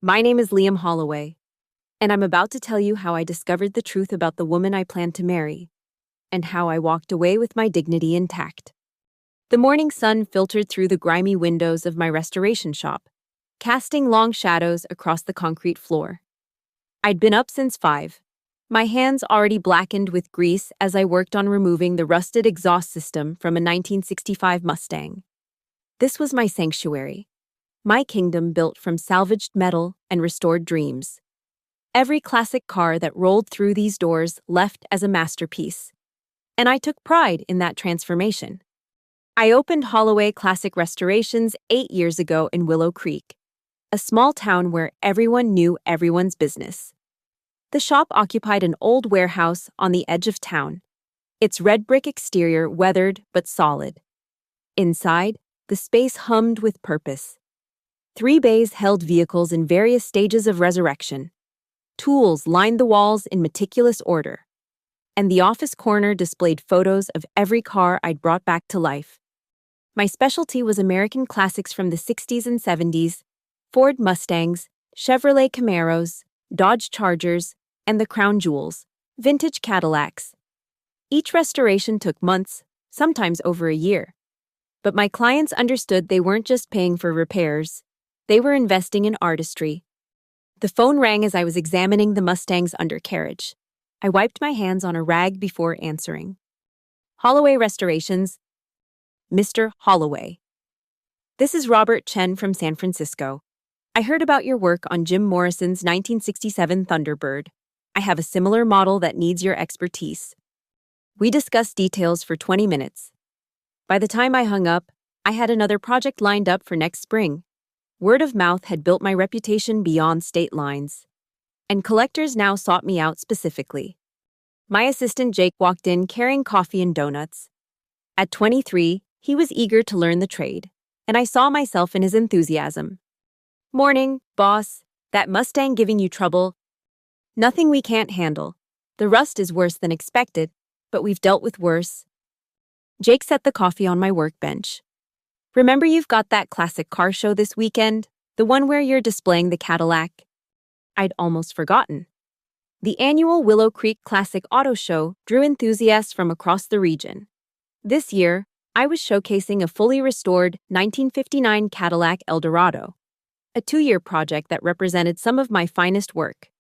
My name is Liam Holloway, and I'm about to tell you how I discovered the truth about the woman I planned to marry, and how I walked away with my dignity intact. The morning sun filtered through the grimy windows of my restoration shop, casting long shadows across the concrete floor. I'd been up since 5, my hands already blackened with grease as I worked on removing the rusted exhaust system from a 1965 Mustang. This was my sanctuary, my kingdom built from salvaged metal and restored dreams. Every classic car that rolled through these doors left as a masterpiece, and I took pride in that transformation. I opened Holloway Classic Restorations 8 years ago in Willow Creek, a small town where everyone knew everyone's business. The shop occupied an old warehouse on the edge of town, its red brick exterior weathered but solid. Inside, the space hummed with purpose. 3 bays held vehicles in various stages of resurrection. Tools lined the walls in meticulous order, and the office corner displayed photos of every car I'd brought back to life. My specialty was American classics from the 60s and 70s, Ford Mustangs, Chevrolet Camaros, Dodge Chargers, and the crown jewels, vintage Cadillacs. Each restoration took months, sometimes over a year. But my clients understood they weren't just paying for repairs, they were investing in artistry. The phone rang as I was examining the Mustang's undercarriage. I wiped my hands on a rag before answering. Holloway Restorations. Mr. Holloway. This is Robert Chen from San Francisco. I heard about your work on Jim Morrison's 1967 Thunderbird. I have a similar model that needs your expertise. We discussed details for 20 minutes. By the time I hung up, I had another project lined up for next spring. Word of mouth had built my reputation beyond state lines, and collectors now sought me out specifically. My assistant Jake walked in carrying coffee and donuts. At 23, he was eager to learn the trade, and I saw myself in his enthusiasm. Morning, boss. That Mustang giving you trouble? Nothing we can't handle. The rust is worse than expected, but we've dealt with worse. Jake set the coffee on my workbench. Remember you've got that classic car show this weekend? The one where you're displaying the Cadillac? I'd almost forgotten. The annual Willow Creek Classic Auto Show drew enthusiasts from across the region. This year, I was showcasing a fully restored 1959 Cadillac Eldorado, a 2-year project that represented some of my finest work.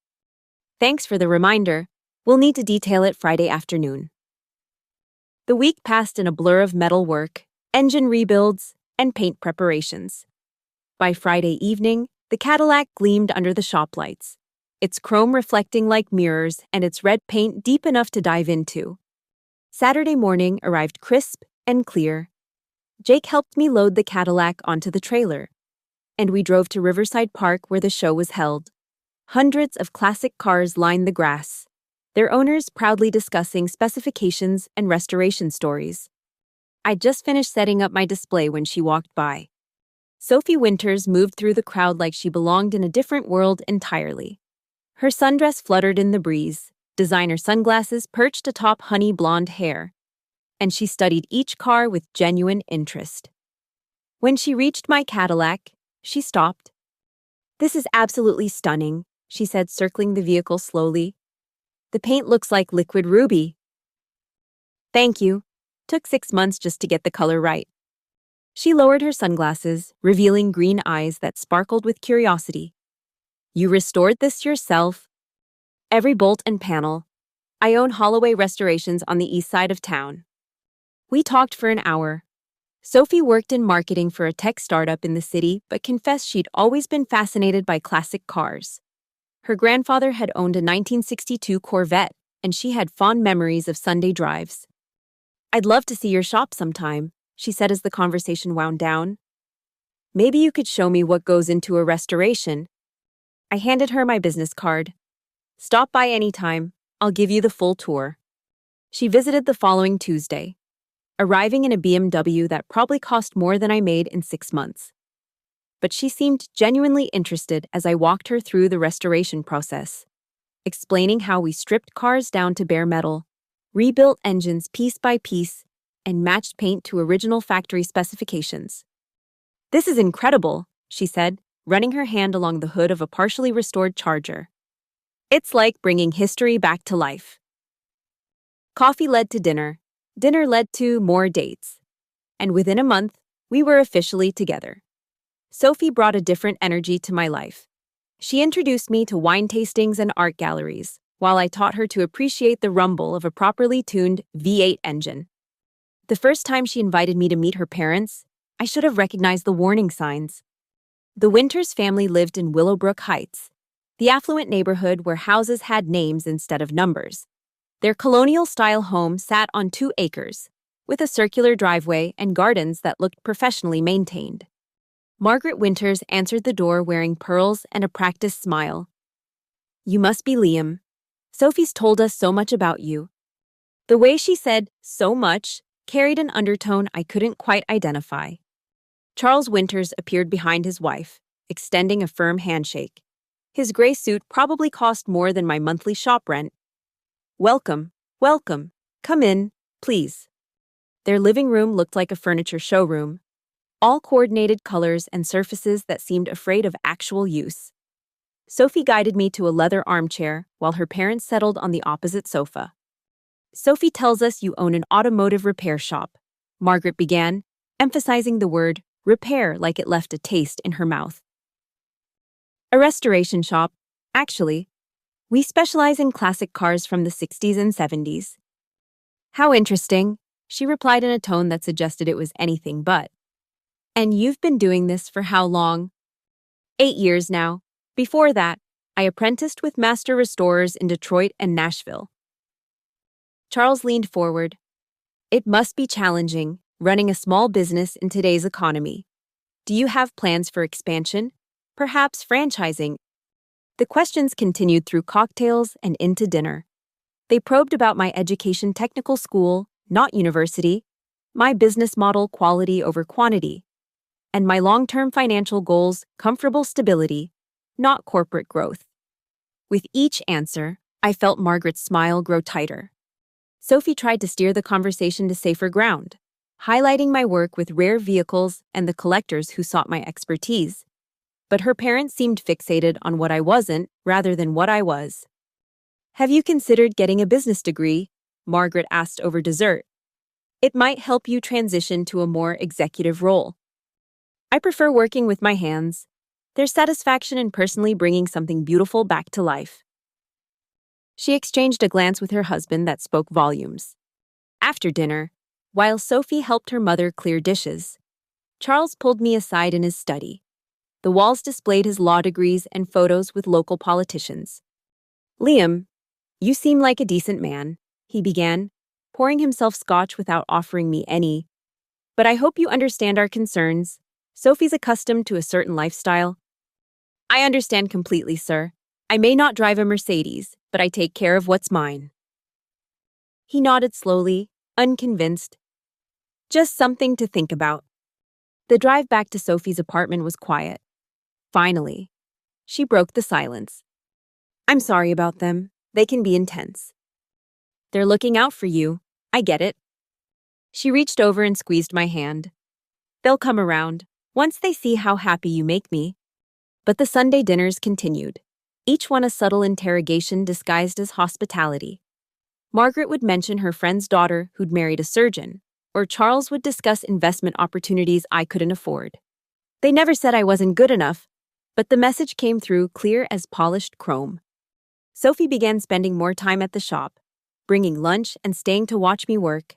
Thanks for the reminder. We'll need to detail it Friday afternoon. The week passed in a blur of metal work, engine rebuilds, and paint preparations. By Friday evening, the Cadillac gleamed under the shop lights, its chrome reflecting like mirrors and its red paint deep enough to dive into. Saturday morning arrived crisp and clear. Jake helped me load the Cadillac onto the trailer, and we drove to Riverside Park where the show was held. Hundreds of classic cars lined the grass, their owners proudly discussing specifications and restoration stories. I'd just finished setting up my display when she walked by. Sophie Winters moved through the crowd like she belonged in a different world entirely. Her sundress fluttered in the breeze, designer sunglasses perched atop honey blonde hair, and she studied each car with genuine interest. When she reached my Cadillac, she stopped. "This is absolutely stunning," she said, circling the vehicle slowly. "The paint looks like liquid ruby." "Thank you. Took 6 months just to get the color right." She lowered her sunglasses, revealing green eyes that sparkled with curiosity. "You restored this yourself?" "Every bolt and panel. I own Holloway Restorations on the east side of town." We talked for an hour. Sophie worked in marketing for a tech startup in the city, but confessed she'd always been fascinated by classic cars. Her grandfather had owned a 1962 Corvette, and she had fond memories of Sunday drives. "I'd love to see your shop sometime," she said as the conversation wound down. "Maybe you could show me what goes into a restoration." I handed her my business card. "Stop by anytime. I'll give you the full tour." She visited the following Tuesday, arriving in a BMW that probably cost more than I made in 6 months. But she seemed genuinely interested as I walked her through the restoration process, explaining how we stripped cars down to bare metal, rebuilt engines piece by piece, and matched paint to original factory specifications. "This is incredible," she said, running her hand along the hood of a partially restored Charger. It's like bringing history back to life. Coffee led to dinner. Dinner led to more dates. And within a month, we were officially together. Sophie brought a different energy to my life. She introduced me to wine tastings and art galleries, while I taught her to appreciate the rumble of a properly tuned V8 engine. The first time she invited me to meet her parents, I should have recognized the warning signs. The Winters family lived in Willowbrook Heights, the affluent neighborhood where houses had names instead of numbers. Their colonial-style home sat on 2 acres, with a circular driveway and gardens that looked professionally maintained. Margaret Winters answered the door wearing pearls and a practiced smile. "You must be Liam. Sophie's told us so much about you." The way she said "so much" carried an undertone I couldn't quite identify. Charles Winters appeared behind his wife, extending a firm handshake. His gray suit probably cost more than my monthly shop rent. "Welcome, welcome. Come in, please." Their living room looked like a furniture showroom, all coordinated colors and surfaces that seemed afraid of actual use. Sophie guided me to a leather armchair while her parents settled on the opposite sofa. "Sophie tells us you own an automotive repair shop," Margaret began, emphasizing the word repair like it left a taste in her mouth. "A restoration shop, actually. We specialize in classic cars from the 60s and 70s. "How interesting," she replied in a tone that suggested it was anything but. "And you've been doing this for how long?" 8 years now. Before that, I apprenticed with master restorers in Detroit and Nashville." Charles leaned forward. "It must be challenging, running a small business in today's economy. Do you have plans for expansion? Perhaps franchising?" The questions continued through cocktails and into dinner. They probed about my education, technical school, not university, my business model, quality over quantity, and my long-term financial goals, comfortable stability, not corporate growth. With each answer, I felt Margaret's smile grow tighter. Sophie tried to steer the conversation to safer ground, highlighting my work with rare vehicles and the collectors who sought my expertise. But her parents seemed fixated on what I wasn't rather than what I was. "Have you considered getting a business degree?" Margaret asked over dessert. "It might help you transition to a more executive role." "I prefer working with my hands. There's satisfaction in personally bringing something beautiful back to life." She exchanged a glance with her husband that spoke volumes. After dinner, while Sophie helped her mother clear dishes, Charles pulled me aside in his study. The walls displayed his law degrees and photos with local politicians. "Liam, you seem like a decent man," he began, pouring himself scotch without offering me any. "But I hope you understand our concerns. Sophie's accustomed to a certain lifestyle." "I understand completely, sir. I may not drive a Mercedes, but I take care of what's mine." He nodded slowly, unconvinced. "Just something to think about." The drive back to Sophie's apartment was quiet. Finally, she broke the silence. "I'm sorry about them. They can be intense." "They're looking out for you. I get it." She reached over and squeezed my hand. "They'll come around, once they see how happy you make me." But the Sunday dinners continued, each one a subtle interrogation disguised as hospitality. Margaret would mention her friend's daughter who'd married a surgeon, or Charles would discuss investment opportunities I couldn't afford. They never said I wasn't good enough, but the message came through clear as polished chrome. Sophie began spending more time at the shop, bringing lunch and staying to watch me work.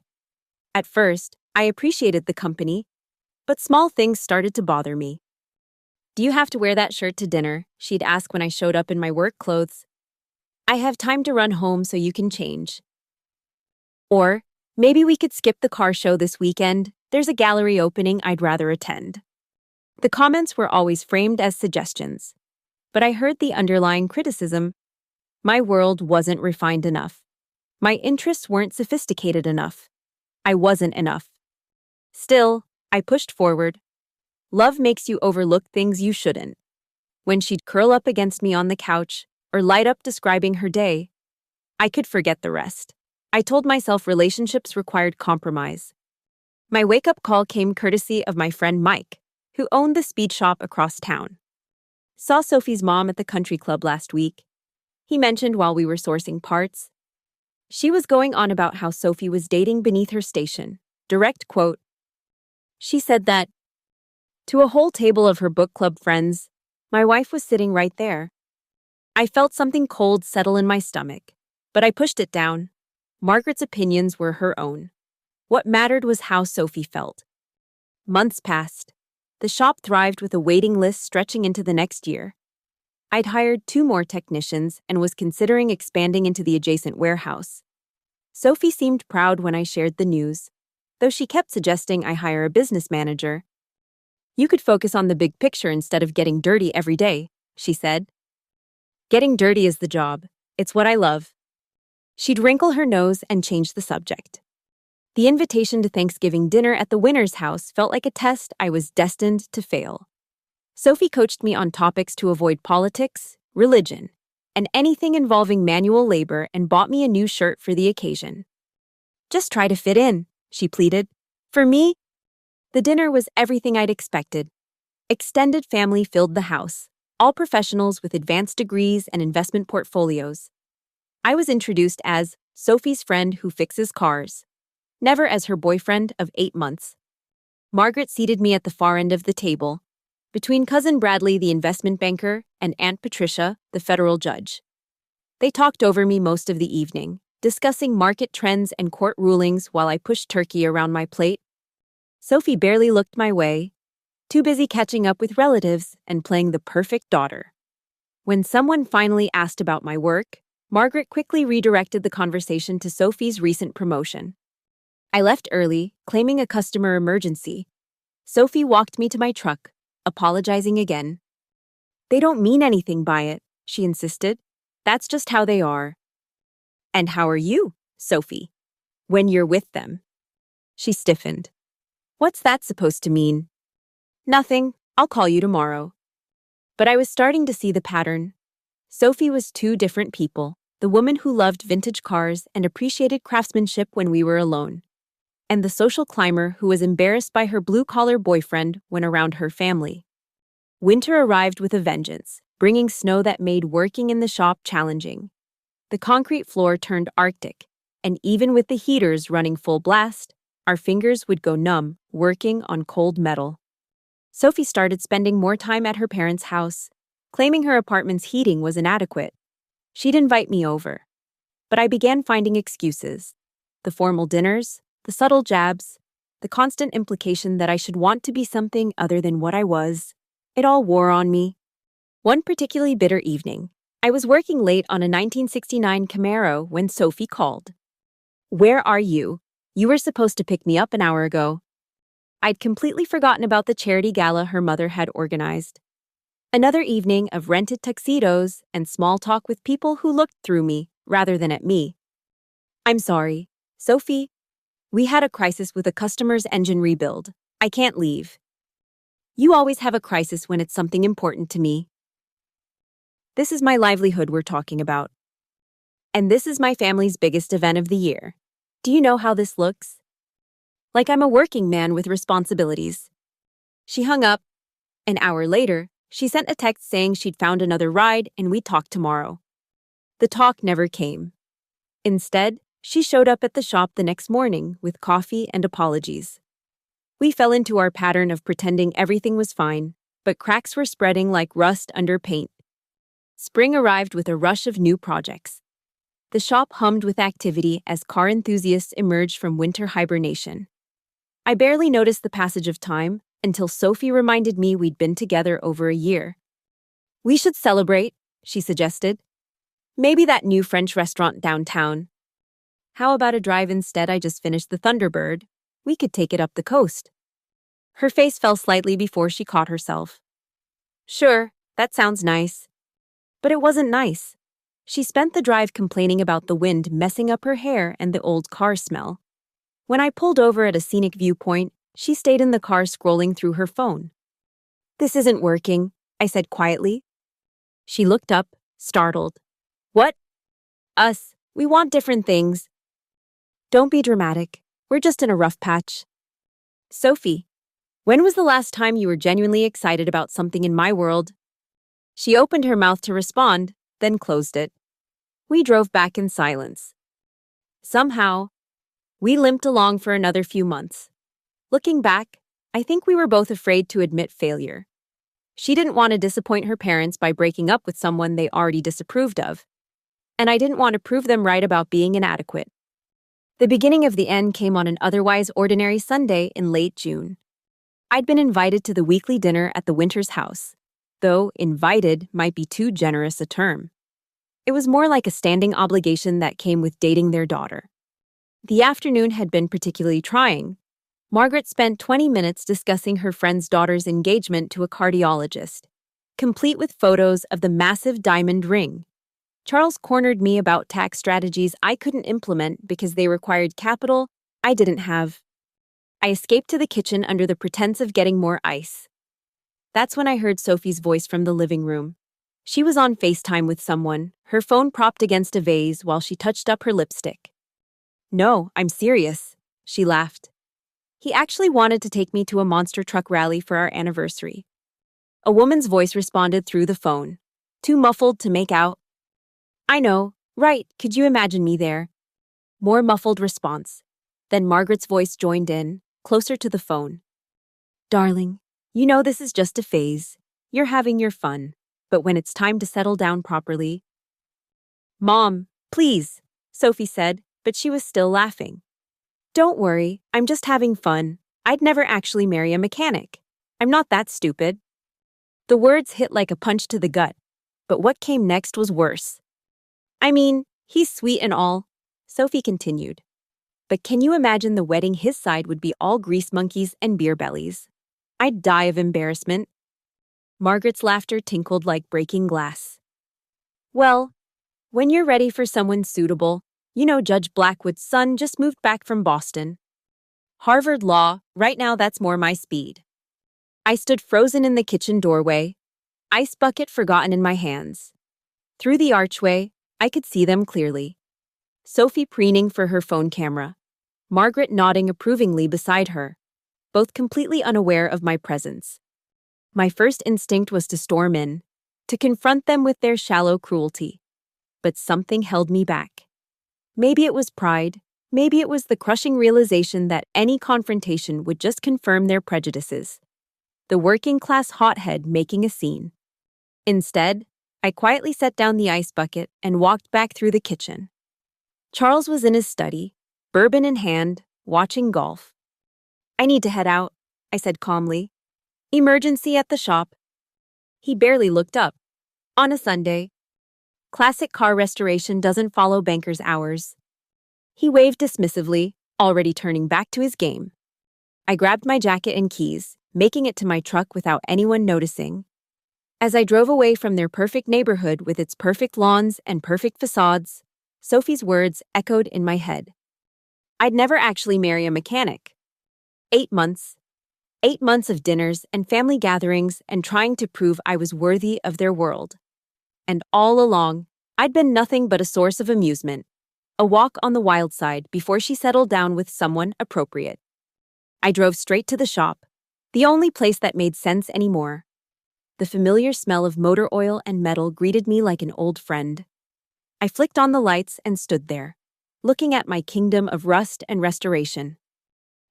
At first, I appreciated the company, but small things started to bother me. "Do you have to wear that shirt to dinner?" she'd ask when I showed up in my work clothes. "I have time to run home so you can change." Or, "Maybe we could skip the car show this weekend. There's a gallery opening I'd rather attend." The comments were always framed as suggestions, but I heard the underlying criticism. My world wasn't refined enough. My interests weren't sophisticated enough. I wasn't enough. Still, I pushed forward. Love makes you overlook things you shouldn't. When she'd curl up against me on the couch or light up describing her day, I could forget the rest. I told myself relationships required compromise. My wake-up call came courtesy of my friend Mike, who owned the speed shop across town. Saw Sophie's mom at the country club last week. He mentioned while we were sourcing parts. She was going on about how Sophie was dating beneath her station. Direct quote. She said that, to a whole table of her book club friends, my wife was sitting right there. I felt something cold settle in my stomach, but I pushed it down. Margaret's opinions were her own. What mattered was how Sophie felt. Months passed. The shop thrived with a waiting list stretching into the next year. I'd hired 2 more technicians and was considering expanding into the adjacent warehouse. Sophie seemed proud when I shared the news, though she kept suggesting I hire a business manager. You could focus on the big picture instead of getting dirty every day, she said. Getting dirty is the job. It's what I love. She'd wrinkle her nose and change the subject. The invitation to Thanksgiving dinner at the Winner's house felt like a test I was destined to fail. Sophie coached me on topics to avoid politics, religion, and anything involving manual labor and bought me a new shirt for the occasion. Just try to fit in, she pleaded. For me, the dinner was everything I'd expected. Extended family filled the house, all professionals with advanced degrees and investment portfolios. I was introduced as Sophie's friend who fixes cars, never as her boyfriend of 8 months. Margaret seated me at the far end of the table, between Cousin Bradley, the investment banker, and Aunt Patricia, the federal judge. They talked over me most of the evening, discussing market trends and court rulings while I pushed turkey around my plate. Sophie barely looked my way, too busy catching up with relatives and playing the perfect daughter. When someone finally asked about my work, Margaret quickly redirected the conversation to Sophie's recent promotion. I left early, claiming a customer emergency. Sophie walked me to my truck, apologizing again. They don't mean anything by it, she insisted. That's just how they are. And how are you, Sophie, when you're with them? She stiffened. What's that supposed to mean? Nothing. I'll call you tomorrow. But I was starting to see the pattern. Sophie was 2 different people, the woman who loved vintage cars and appreciated craftsmanship when we were alone, and the social climber who was embarrassed by her blue-collar boyfriend when around her family. Winter arrived with a vengeance, bringing snow that made working in the shop challenging. The concrete floor turned arctic, and even with the heaters running full blast, our fingers would go numb working on cold metal. Sophie started spending more time at her parents' house, claiming her apartment's heating was inadequate. She'd invite me over, but I began finding excuses. The formal dinners, the subtle jabs, the constant implication that I should want to be something other than what I was. It all wore on me. One particularly bitter evening, I was working late on a 1969 Camaro when Sophie called. Where are you? You were supposed to pick me up an hour ago. I'd completely forgotten about the charity gala her mother had organized. Another evening of rented tuxedos and small talk with people who looked through me rather than at me. I'm sorry, Sophie. We had a crisis with a customer's engine rebuild. I can't leave. You always have a crisis when it's something important to me. This is my livelihood we're talking about. And this is my family's biggest event of the year. Do you know how this looks? Like I'm a working man with responsibilities. She hung up. An hour later, she sent a text saying she'd found another ride and we'd talk tomorrow. The talk never came. Instead, she showed up at the shop the next morning with coffee and apologies. We fell into our pattern of pretending everything was fine, but cracks were spreading like rust under paint. Spring arrived with a rush of new projects. The shop hummed with activity as car enthusiasts emerged from winter hibernation. I barely noticed the passage of time until Sophie reminded me we'd been together over a year. We should celebrate, she suggested. Maybe that new French restaurant downtown. How about a drive instead? I just finished the Thunderbird. We could take it up the coast. Her face fell slightly before she caught herself. Sure, that sounds nice. But it wasn't nice. She spent the drive complaining about the wind messing up her hair and the old car smell. When I pulled over at a scenic viewpoint, she stayed in the car scrolling through her phone. This isn't working, I said quietly. She looked up, startled. What? Us. We want different things. Don't be dramatic. We're just in a rough patch. Sophie, when was the last time you were genuinely excited about something in my world? She opened her mouth to respond, then closed it. We drove back in silence. Somehow, we limped along for another few months. Looking back, I think we were both afraid to admit failure. She didn't want to disappoint her parents by breaking up with someone they already disapproved of, and I didn't want to prove them right about being inadequate. The beginning of the end came on an otherwise ordinary Sunday in late June. I'd been invited to the weekly dinner at the Winters' house, though invited might be too generous a term. It was more like a standing obligation that came with dating their daughter. The afternoon had been particularly trying. Margaret spent 20 minutes discussing her friend's daughter's engagement to a cardiologist, complete with photos of the massive diamond ring. Charles cornered me about tax strategies I couldn't implement because they required capital I didn't have. I escaped to the kitchen under the pretense of getting more ice. That's when I heard Sophie's voice from the living room. She was on FaceTime with someone, her phone propped against a vase while she touched up her lipstick. "No, I'm serious," she laughed. "He actually wanted to take me to a monster truck rally for our anniversary." A woman's voice responded through the phone, too muffled to make out. "I know, right, could you imagine me there?" More muffled response. Then Margaret's voice joined in, closer to the phone. "Darling, you know this is just a phase. You're having your fun. But when it's time to settle down properly..." "Mom, please," Sophie said, but she was still laughing. "Don't worry, I'm just having fun. I'd never actually marry a mechanic. I'm not that stupid." The words hit like a punch to the gut, but what came next was worse. "I mean, he's sweet and all," Sophie continued. "But can you imagine the wedding his side would be all grease monkeys and beer bellies? I'd die of embarrassment." Margaret's laughter tinkled like breaking glass. "Well, when you're ready for someone suitable, you know Judge Blackwood's son just moved back from Boston. Harvard Law, right now that's more my speed." I stood frozen in the kitchen doorway, ice bucket forgotten in my hands. Through the archway, I could see them clearly. Sophie preening for her phone camera, Margaret nodding approvingly beside her, both completely unaware of my presence. My first instinct was to storm in, to confront them with their shallow cruelty. But something held me back. Maybe it was pride, maybe it was the crushing realization that any confrontation would just confirm their prejudices. The working-class hothead making a scene. Instead, I quietly set down the ice bucket and walked back through the kitchen. Charles was in his study, bourbon in hand, watching golf. "I need to head out," I said calmly. "Emergency at the shop." He barely looked up. On a Sunday. Classic car restoration doesn't follow banker's hours. He waved dismissively, already turning back to his game. I grabbed my jacket and keys, making it to my truck without anyone noticing. As I drove away from their perfect neighborhood with its perfect lawns and perfect facades, Sophie's words echoed in my head. I'd never actually marry a mechanic. 8 months. 8 months of dinners and family gatherings and trying to prove I was worthy of their world. And all along, I'd been nothing but a source of amusement, a walk on the wild side before she settled down with someone appropriate. I drove straight to the shop, the only place that made sense anymore. The familiar smell of motor oil and metal greeted me like an old friend. I flicked on the lights and stood there, looking at my kingdom of rust and restoration.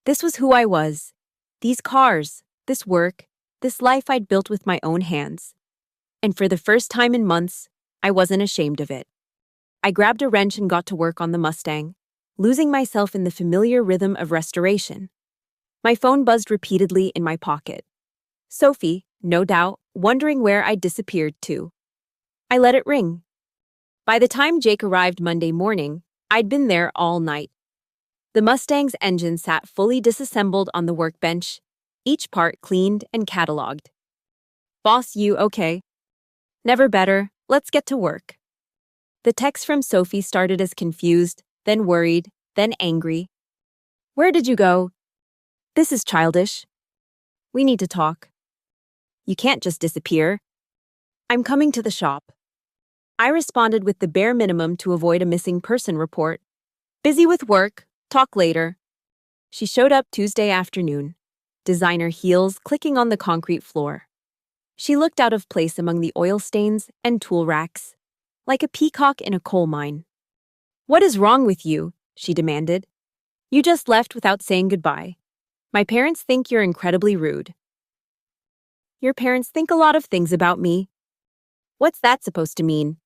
This was who I was. These cars, this work, this life I'd built with my own hands. And for the first time in months, I wasn't ashamed of it. I grabbed a wrench and got to work on the Mustang, losing myself in the familiar rhythm of restoration. My phone buzzed repeatedly in my pocket. Sophie, no doubt, wondering where I'd disappeared to. I let it ring. By the time Jake arrived Monday morning, I'd been there all night. The Mustang's engine sat fully disassembled on the workbench, each part cleaned and cataloged. "Boss, you okay?" "Never better. Let's get to work." The text from Sophie started as confused, then worried, then angry. "Where did you go?" "This is childish. We need to talk." "You can't just disappear." "I'm coming to the shop." I responded with the bare minimum to avoid a missing person report. "Busy with work. Talk later." She showed up Tuesday afternoon, designer heels clicking on the concrete floor. She looked out of place among the oil stains and tool racks, like a peacock in a coal mine. "What is wrong with you?" she demanded. "You just left without saying goodbye. My parents think you're incredibly rude." "Your parents think a lot of things about me." "What's that supposed to mean?"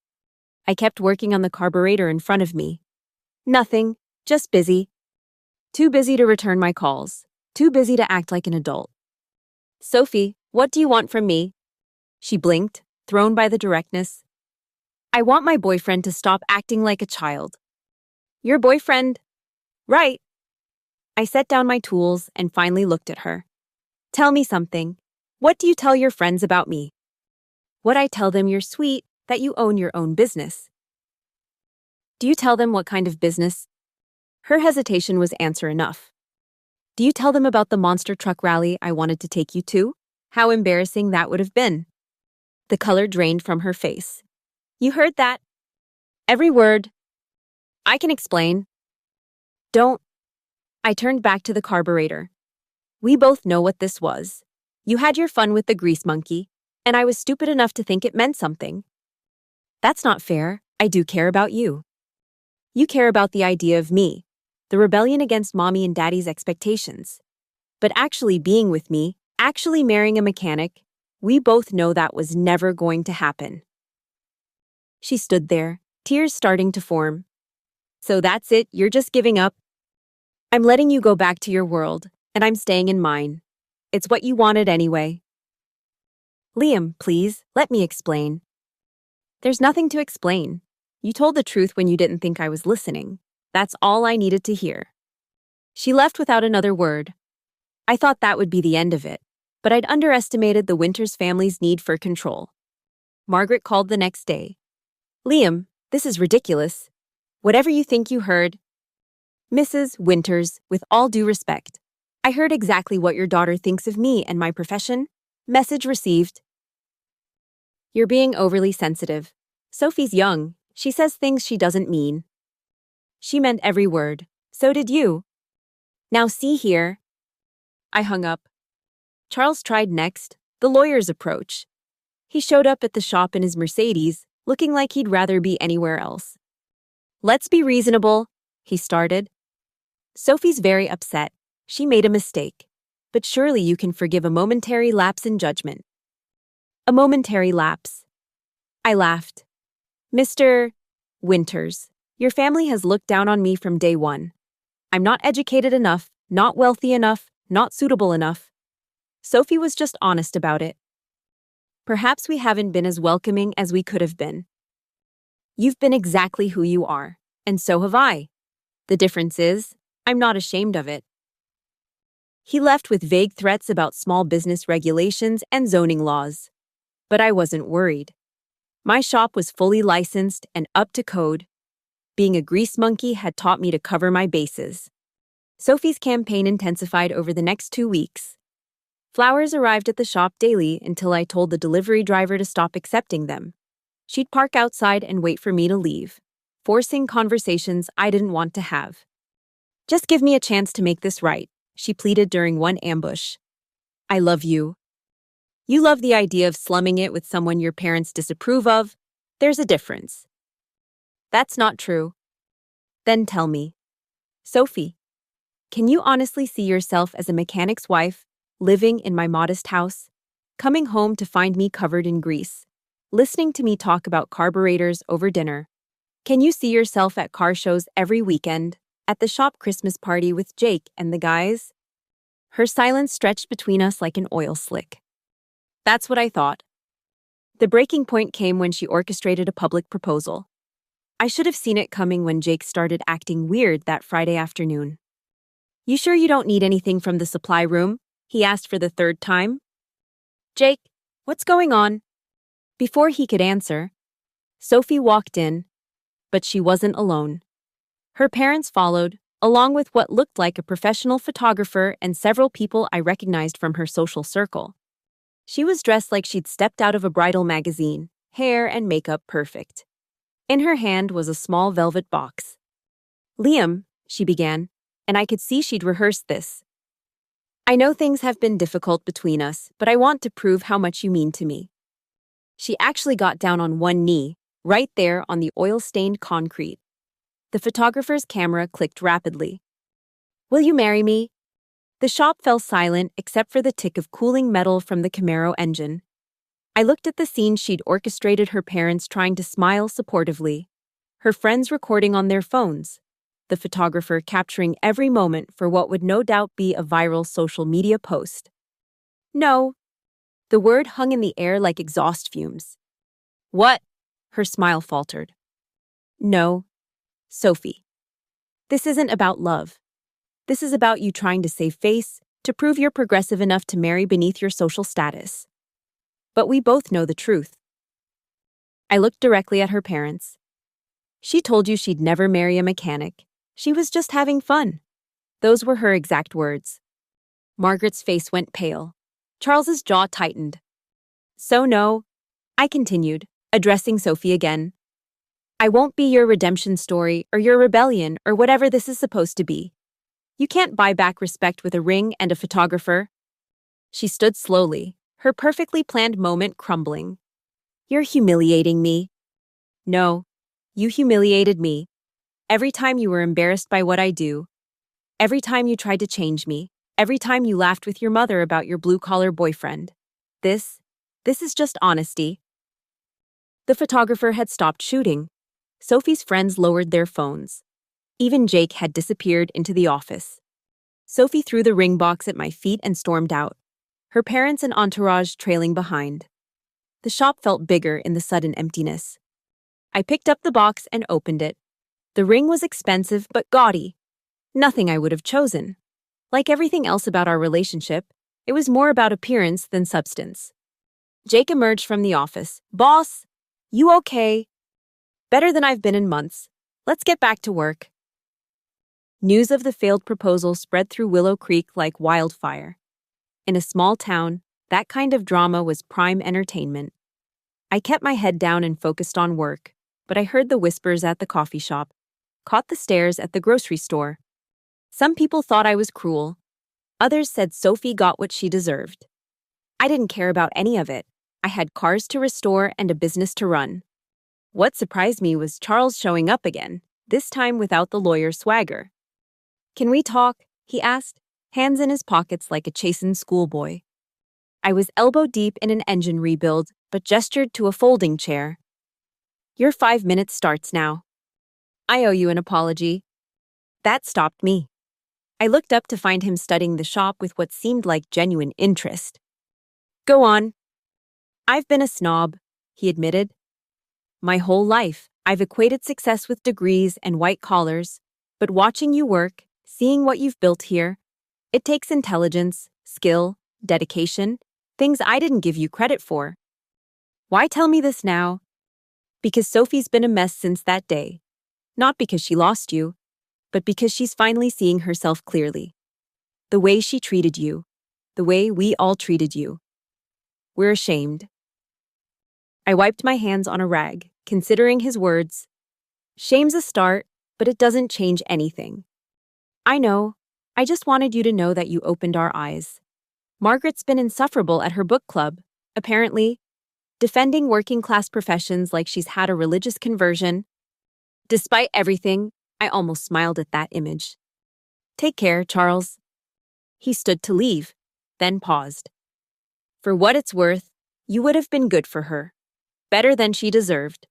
I kept working on the carburetor in front of me. "Nothing, just busy. Too busy to return my calls. Too busy to act like an adult." "Sophie, what do you want from me?" She blinked, thrown by the directness. "I want my boyfriend to stop acting like a child." "Your boyfriend?" "Right." I set down my tools and finally looked at her. "Tell me something. What do you tell your friends about me?" "What I tell them you're sweet, that you own your own business." "Do you tell them what kind of business?" Her hesitation was answer enough. "Do you tell them about the monster truck rally I wanted to take you to? How embarrassing that would have been." The color drained from her face. "You heard that?" "Every word." "I can explain." "Don't." I turned back to the carburetor. "We both know what this was. You had your fun with the grease monkey, and I was stupid enough to think it meant something." "That's not fair. I do care about you. You care about the idea of me, the rebellion against mommy and daddy's expectations. But actually being with me, actually marrying a mechanic, we both know that was never going to happen." She stood there, tears starting to form. "So that's it, you're just giving up?" "I'm letting you go back to your world, and I'm staying in mine. It's what you wanted anyway." "Liam, please, let me explain." "There's nothing to explain. You told the truth when you didn't think I was listening. That's all I needed to hear." She left without another word. I thought that would be the end of it, but I'd underestimated the Winters family's need for control. Margaret called the next day. "Liam, this is ridiculous. Whatever you think you heard." "Mrs. Winters, with all due respect, I heard exactly what your daughter thinks of me and my profession. Message received." "You're being overly sensitive. Sophie's young. She says things she doesn't mean." "She meant every word. So did you. Now see here." I hung up. Charles tried next, the lawyer's approach. He showed up at the shop in his Mercedes, looking like he'd rather be anywhere else. "Let's be reasonable," he started. "Sophie's very upset. She made a mistake. But surely you can forgive a momentary lapse in judgment." "A momentary lapse." I laughed. "Mr. Winters, your family has looked down on me from day one. I'm not educated enough, not wealthy enough, not suitable enough." Sophie was just honest about it. "Perhaps we haven't been as welcoming as we could have been. You've been exactly who you are, and so have I. The difference is, I'm not ashamed of it." He left with vague threats about small business regulations and zoning laws. But I wasn't worried. My shop was fully licensed and up to code. Being a grease monkey had taught me to cover my bases. Sophie's campaign intensified over the next 2 weeks. Flowers arrived at the shop daily until I told the delivery driver to stop accepting them. She'd park outside and wait for me to leave, forcing conversations I didn't want to have. "Just give me a chance to make this right," she pleaded during one ambush. "I love you. You love the idea of slumming it with someone your parents disapprove of. There's a difference." "That's not true." "Then tell me. Sophie, can you honestly see yourself as a mechanic's wife, living in my modest house, coming home to find me covered in grease, listening to me talk about carburetors over dinner? Can you see yourself at car shows every weekend, at the shop Christmas party with Jake and the guys?" Her silence stretched between us like an oil slick. That's what I thought. The breaking point came when she orchestrated a public proposal. I should have seen it coming when Jake started acting weird that Friday afternoon. "You sure you don't need anything from the supply room?" he asked for the 3rd time. "Jake, what's going on?" Before he could answer, Sophie walked in, but she wasn't alone. Her parents followed, along with what looked like a professional photographer and several people I recognized from her social circle. She was dressed like she'd stepped out of a bridal magazine, hair and makeup perfect. In her hand was a small velvet box. "Liam," she began, and I could see she'd rehearsed this. I know things have been difficult between us, but I want to prove how much you mean to me. She actually got down on one knee, right there on the oil-stained concrete. The photographer's camera clicked rapidly. Will you marry me? The shop fell silent except for the tick of cooling metal from the Camaro engine. I looked at the scene she'd orchestrated, her parents trying to smile supportively, her friends recording on their phones, the photographer capturing every moment for what would no doubt be a viral social media post. No. The word hung in the air like exhaust fumes. What? Her smile faltered. No, Sophie. This isn't about love. This is about you trying to save face, to prove you're progressive enough to marry beneath your social status. But we both know the truth. I looked directly at her parents. She told you she'd never marry a mechanic. She was just having fun. Those were her exact words. Margaret's face went pale. Charles's jaw tightened. So no, I continued, addressing Sophie again. I won't be your redemption story or your rebellion or whatever this is supposed to be. You can't buy back respect with a ring and a photographer. She stood slowly, her perfectly planned moment crumbling. You're humiliating me. No, you humiliated me. Every time you were embarrassed by what I do, every time you tried to change me, every time you laughed with your mother about your blue-collar boyfriend. This is just honesty. The photographer had stopped shooting. Sophie's friends lowered their phones. Even Jake had disappeared into the office. Sophie threw the ring box at my feet and stormed out, her parents and entourage trailing behind. The shop felt bigger in the sudden emptiness. I picked up the box and opened it. The ring was expensive but gaudy. Nothing I would have chosen. Like everything else about our relationship, it was more about appearance than substance. Jake emerged from the office. Boss, you okay? Better than I've been in months. Let's get back to work. News of the failed proposal spread through Willow Creek like wildfire. In a small town, that kind of drama was prime entertainment. I kept my head down and focused on work, but I heard the whispers at the coffee shop, caught the stares at the grocery store. Some people thought I was cruel. Others said Sophie got what she deserved. I didn't care about any of it. I had cars to restore and a business to run. What surprised me was Charles showing up again, this time without the lawyer swagger. Can we talk? He asked, hands in his pockets like a chastened schoolboy. I was elbow deep in an engine rebuild, but gestured to a folding chair. Your 5 minutes starts now. I owe you an apology. That stopped me. I looked up to find him studying the shop with what seemed like genuine interest. Go on. I've been a snob, he admitted. My whole life, I've equated success with degrees and white collars, but watching you work, seeing what you've built here, it takes intelligence, skill, dedication, things I didn't give you credit for. Why tell me this now? Because Sophie's been a mess since that day. Not because she lost you, but because she's finally seeing herself clearly. The way she treated you, the way we all treated you. We're ashamed. I wiped my hands on a rag, considering his words. Shame's a start, but it doesn't change anything. I know. I just wanted you to know that you opened our eyes. Margaret's been insufferable at her book club, apparently, defending working-class professions like she's had a religious conversion. Despite everything, I almost smiled at that image. Take care, Charles. He stood to leave, then paused. For what it's worth, you would have been good for her. Better than she deserved.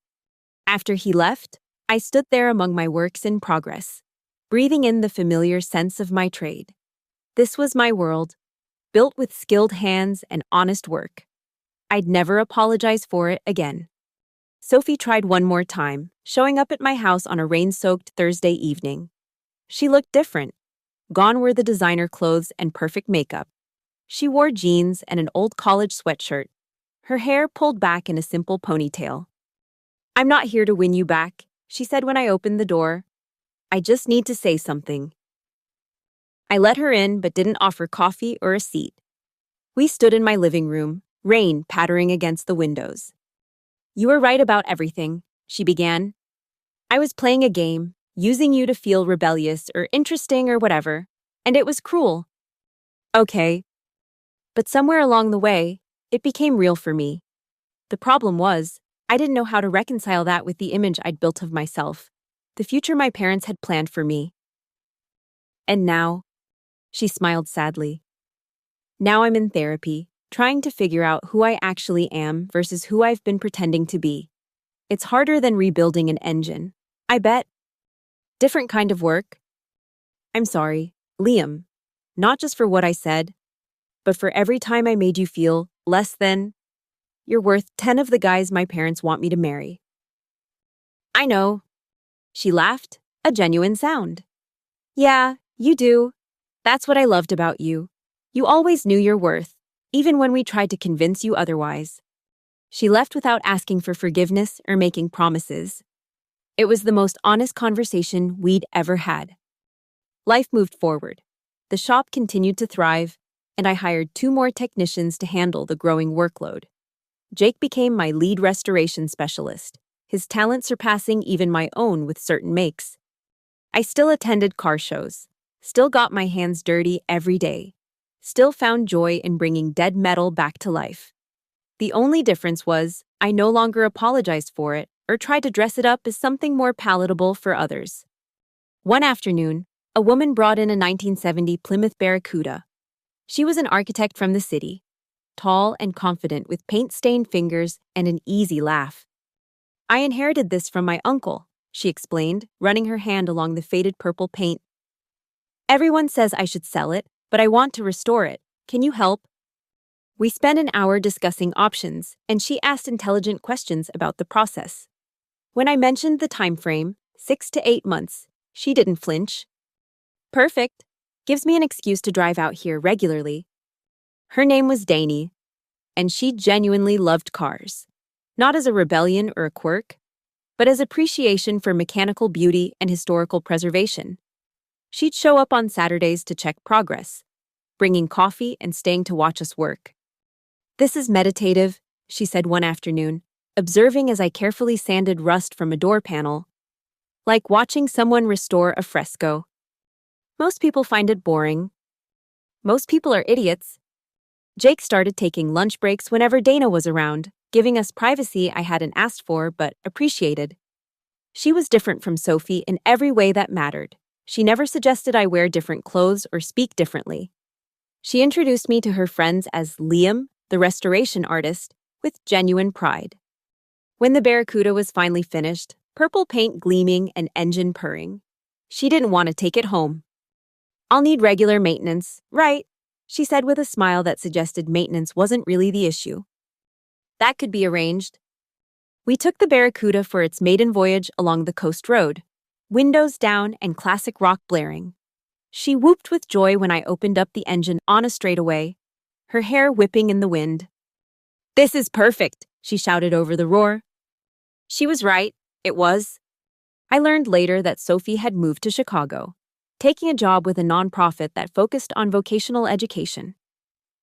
After he left, I stood there among my works in progress, breathing in the familiar sense of my trade. This was my world, built with skilled hands and honest work. I'd never apologize for it again. Sophie tried one more time, showing up at my house on a rain-soaked Thursday evening. She looked different. Gone were the designer clothes and perfect makeup. She wore jeans and an old college sweatshirt, her hair pulled back in a simple ponytail. I'm not here to win you back, she said when I opened the door. I just need to say something. I let her in but didn't offer coffee or a seat. We stood in my living room, rain pattering against the windows. You were right about everything, she began. I was playing a game, using you to feel rebellious or interesting or whatever, and it was cruel. Okay. But somewhere along the way, it became real for me. The problem was, I didn't know how to reconcile that with the image I'd built of myself, the future my parents had planned for me. And now, she smiled sadly. Now I'm in therapy, trying to figure out who I actually am versus who I've been pretending to be. It's harder than rebuilding an engine. I bet. Different kind of work. I'm sorry, Liam. Not just for what I said, but for every time I made you feel less than. You're worth 10 of the guys my parents want me to marry. I know. She laughed, a genuine sound. Yeah, you do. That's what I loved about you. You always knew your worth, even when we tried to convince you otherwise. She left without asking for forgiveness or making promises. It was the most honest conversation we'd ever had. Life moved forward. The shop continued to thrive, and I hired 2 more technicians to handle the growing workload. Jake became my lead restoration specialist, his talent surpassing even my own with certain makes. I still attended car shows, still got my hands dirty every day, still found joy in bringing dead metal back to life. The only difference was, I no longer apologized for it or tried to dress it up as something more palatable for others. One afternoon, a woman brought in a 1970 Plymouth Barracuda. She was an architect from the city, tall and confident with paint-stained fingers and an easy laugh. I inherited this from my uncle, she explained, running her hand along the faded purple paint. Everyone says I should sell it, but I want to restore it. Can you help? We spent an hour discussing options, and she asked intelligent questions about the process. When I mentioned the time frame, 6 to 8 months, she didn't flinch. Perfect. Gives me an excuse to drive out here regularly. Her name was Dani, and she genuinely loved cars. Not as a rebellion or a quirk, but as appreciation for mechanical beauty and historical preservation. She'd show up on Saturdays to check progress, bringing coffee and staying to watch us work. This is meditative, she said one afternoon, observing as I carefully sanded rust from a door panel. Like watching someone restore a fresco. Most people find it boring. Most people are idiots. Jake started taking lunch breaks whenever Dana was around, giving us privacy I hadn't asked for but appreciated. She was different from Sophie in every way that mattered. She never suggested I wear different clothes or speak differently. She introduced me to her friends as Liam, the restoration artist, with genuine pride. When the Barracuda was finally finished, purple paint gleaming and engine purring, she didn't want to take it home. I'll need regular maintenance, right? She said with a smile that suggested maintenance wasn't really the issue. That could be arranged. We took the Barracuda for its maiden voyage along the coast road, windows down and classic rock blaring. She whooped with joy when I opened up the engine on a straightaway, her hair whipping in the wind. This is perfect, she shouted over the roar. She was right, it was. I learned later that Sophie had moved to Chicago, taking a job with a nonprofit that focused on vocational education.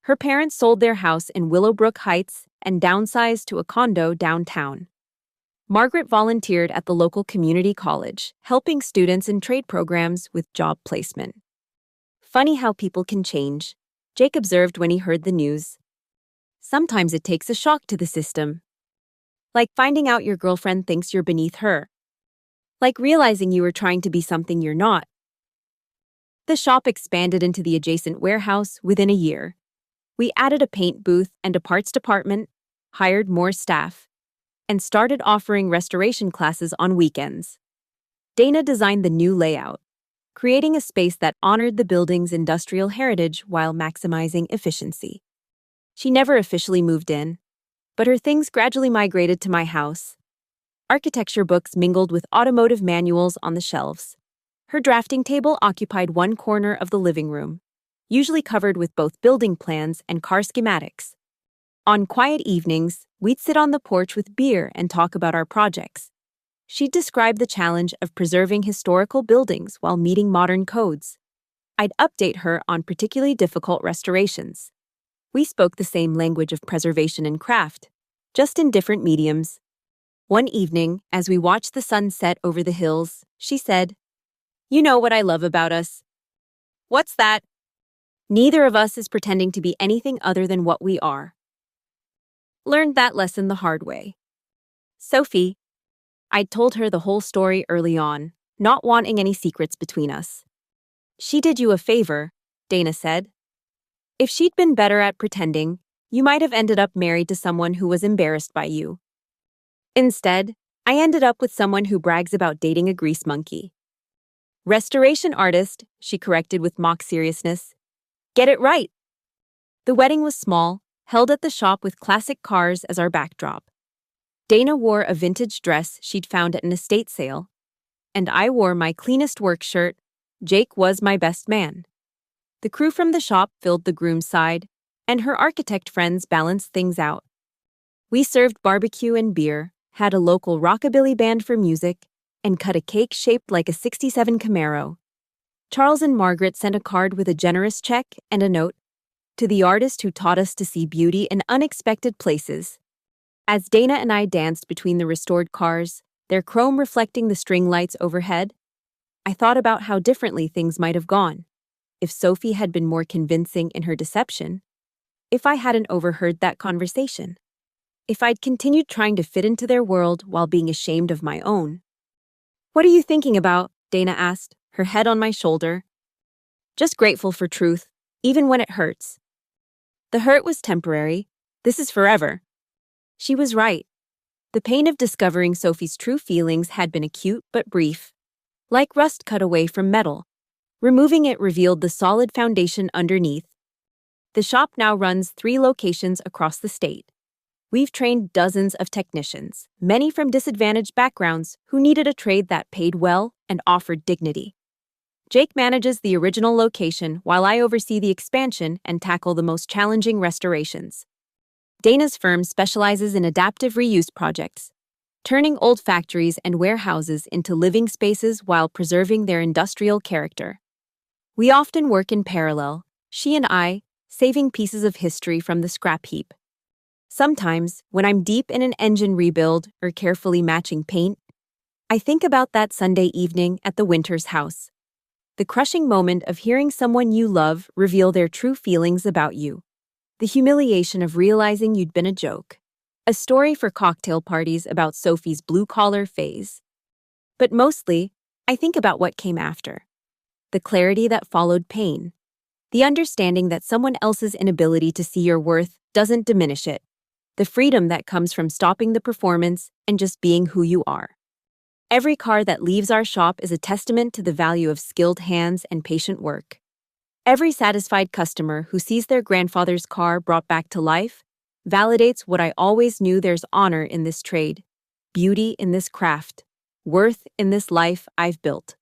Her parents sold their house in Willowbrook Heights and downsized to a condo downtown. Margaret volunteered at the local community college, helping students in trade programs with job placement. Funny how people can change, Jake observed when he heard the news. Sometimes it takes a shock to the system. Like finding out your girlfriend thinks you're beneath her. Like realizing you were trying to be something you're not. The shop expanded into the adjacent warehouse within a year. We added a paint booth and a parts department, hired more staff, and started offering restoration classes on weekends. Dana designed the new layout, creating a space that honored the building's industrial heritage while maximizing efficiency. She never officially moved in, but her things gradually migrated to my house. Architecture books mingled with automotive manuals on the shelves. Her drafting table occupied one corner of the living room, usually covered with both building plans and car schematics. On quiet evenings, we'd sit on the porch with beer and talk about our projects. She'd describe the challenge of preserving historical buildings while meeting modern codes. I'd update her on particularly difficult restorations. We spoke the same language of preservation and craft, just in different mediums. One evening, as we watched the sun set over the hills, she said, "You know what I love about us." "What's that?" Neither of us is pretending to be anything other than what we are. Learned that lesson the hard way. Sophie, I'd told her the whole story early on, not wanting any secrets between us. She did you a favor, Dana said. If she'd been better at pretending, you might have ended up married to someone who was embarrassed by you. Instead, I ended up with someone who brags about dating a grease monkey. Restoration artist, she corrected with mock seriousness. Get it right. The wedding was small, held at the shop with classic cars as our backdrop. Dana wore a vintage dress she'd found at an estate sale, and I wore my cleanest work shirt. Jake was my best man. The crew from the shop filled the groom's side, and her architect friends balanced things out. We served barbecue and beer, had a local rockabilly band for music, and cut a cake shaped like a '67 Camaro. Charles and Margaret sent a card with a generous check and a note to the artist who taught us to see beauty in unexpected places. As Dana and I danced between the restored cars, their chrome reflecting the string lights overhead, I thought about how differently things might have gone if Sophie had been more convincing in her deception, if I hadn't overheard that conversation, if I'd continued trying to fit into their world while being ashamed of my own. What are you thinking about? Dana asked, her head on my shoulder. Just grateful for truth, even when it hurts. The hurt was temporary. This is forever. She was right. The pain of discovering Sophie's true feelings had been acute but brief, like rust cut away from metal. Removing it revealed the solid foundation underneath. The shop now runs 3 locations across the state. We've trained dozens of technicians, many from disadvantaged backgrounds who needed a trade that paid well and offered dignity. Jake manages the original location while I oversee the expansion and tackle the most challenging restorations. Dana's firm specializes in adaptive reuse projects, turning old factories and warehouses into living spaces while preserving their industrial character. We often work in parallel, she and I, saving pieces of history from the scrap heap. Sometimes, when I'm deep in an engine rebuild or carefully matching paint, I think about that Sunday evening at the Winters house. The crushing moment of hearing someone you love reveal their true feelings about you. The humiliation of realizing you'd been a joke. A story for cocktail parties about Sophie's blue-collar phase. But mostly, I think about what came after. The clarity that followed pain. The understanding that someone else's inability to see your worth doesn't diminish it. The freedom that comes from stopping the performance and just being who you are. Every car that leaves our shop is a testament to the value of skilled hands and patient work. Every satisfied customer who sees their grandfather's car brought back to life validates what I always knew: there's honor in this trade, beauty in this craft, worth in this life I've built.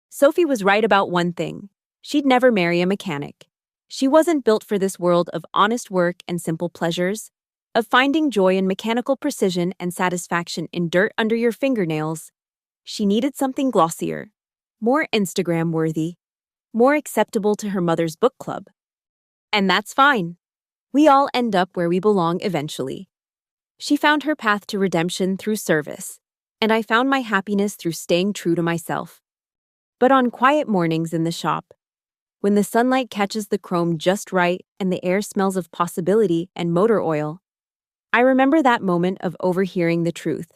Sophie was right about one thing. She'd never marry a mechanic. She wasn't built for this world of honest work and simple pleasures, of finding joy in mechanical precision and satisfaction in dirt under your fingernails. She needed something glossier, more Instagram-worthy, more acceptable to her mother's book club. And that's fine. We all end up where we belong eventually. She found her path to redemption through service, and I found my happiness through staying true to myself. But on quiet mornings in the shop, when the sunlight catches the chrome just right and the air smells of possibility and motor oil, I remember that moment of overhearing the truth,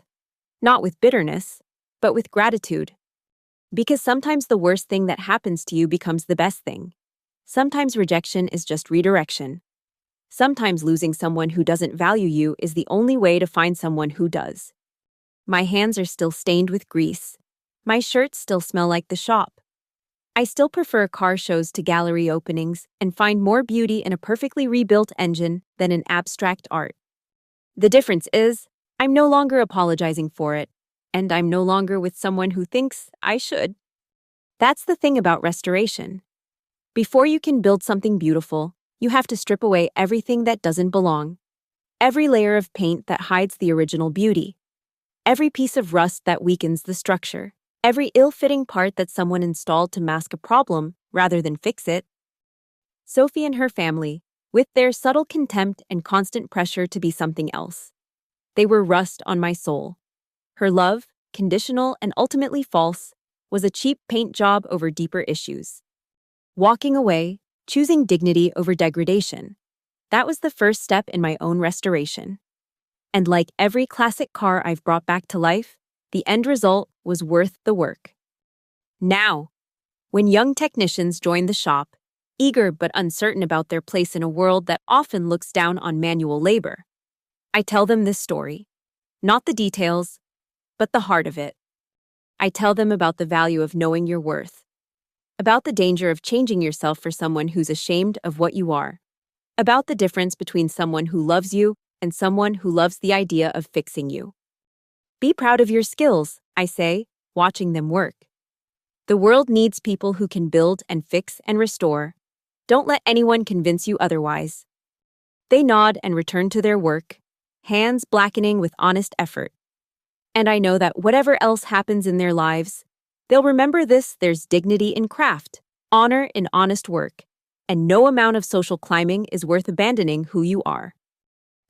not with bitterness, but with gratitude. Because sometimes the worst thing that happens to you becomes the best thing. Sometimes rejection is just redirection. Sometimes losing someone who doesn't value you is the only way to find someone who does. My hands are still stained with grease. My shirts still smell like the shop. I still prefer car shows to gallery openings and find more beauty in a perfectly rebuilt engine than in abstract art. The difference is, I'm no longer apologizing for it, and I'm no longer with someone who thinks I should. That's the thing about restoration. Before you can build something beautiful, you have to strip away everything that doesn't belong. Every layer of paint that hides the original beauty. Every piece of rust that weakens the structure. Every ill-fitting part that someone installed to mask a problem rather than fix it. Sophie and her family, with their subtle contempt and constant pressure to be something else. They were rust on my soul. Her love, conditional and ultimately false, was a cheap paint job over deeper issues. Walking away, choosing dignity over degradation. That was the first step in my own restoration. And like every classic car I've brought back to life, the end result was worth the work. Now, when young technicians join the shop, eager but uncertain about their place in a world that often looks down on manual labor, I tell them this story. Not the details, but the heart of it. I tell them about the value of knowing your worth, about the danger of changing yourself for someone who's ashamed of what you are, about the difference between someone who loves you and someone who loves the idea of fixing you. Be proud of your skills, I say, watching them work. The world needs people who can build and fix and restore. Don't let anyone convince you otherwise. They nod and return to their work, hands blackening with honest effort. And I know that whatever else happens in their lives, they'll remember this: there's dignity in craft, honor in honest work, and no amount of social climbing is worth abandoning who you are.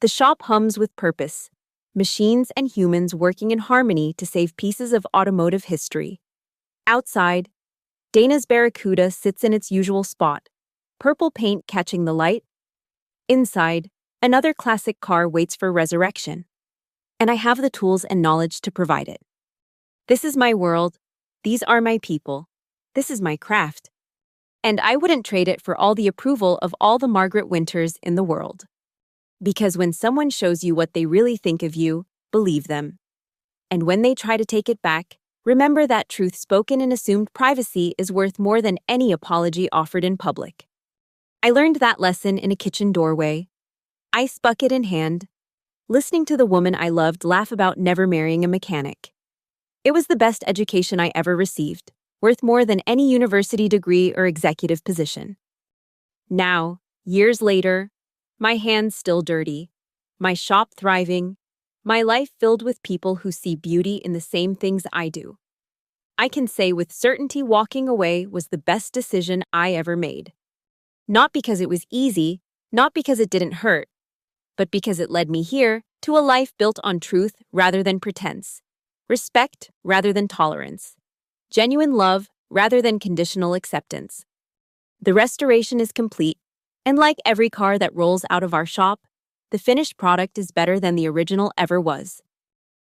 The shop hums with purpose, machines and humans working in harmony to save pieces of automotive history. Outside, Dana's Barracuda sits in its usual spot, purple paint catching the light. Inside, another classic car waits for resurrection, and I have the tools and knowledge to provide it. This is my world, these are my people, this is my craft, and I wouldn't trade it for all the approval of all the Margaret Winters in the world. Because when someone shows you what they really think of you, believe them. And when they try to take it back, remember that truth spoken in assumed privacy is worth more than any apology offered in public. I learned that lesson in a kitchen doorway, ice bucket in hand, listening to the woman I loved laugh about never marrying a mechanic. It was the best education I ever received, worth more than any university degree or executive position. Now, years later, my hands still dirty, my shop thriving, my life filled with people who see beauty in the same things I do. I can say with certainty walking away was the best decision I ever made. Not because it was easy, not because it didn't hurt, but because it led me here to a life built on truth rather than pretense, respect rather than tolerance, genuine love rather than conditional acceptance. The restoration is complete, and like every car that rolls out of our shop, the finished product is better than the original ever was.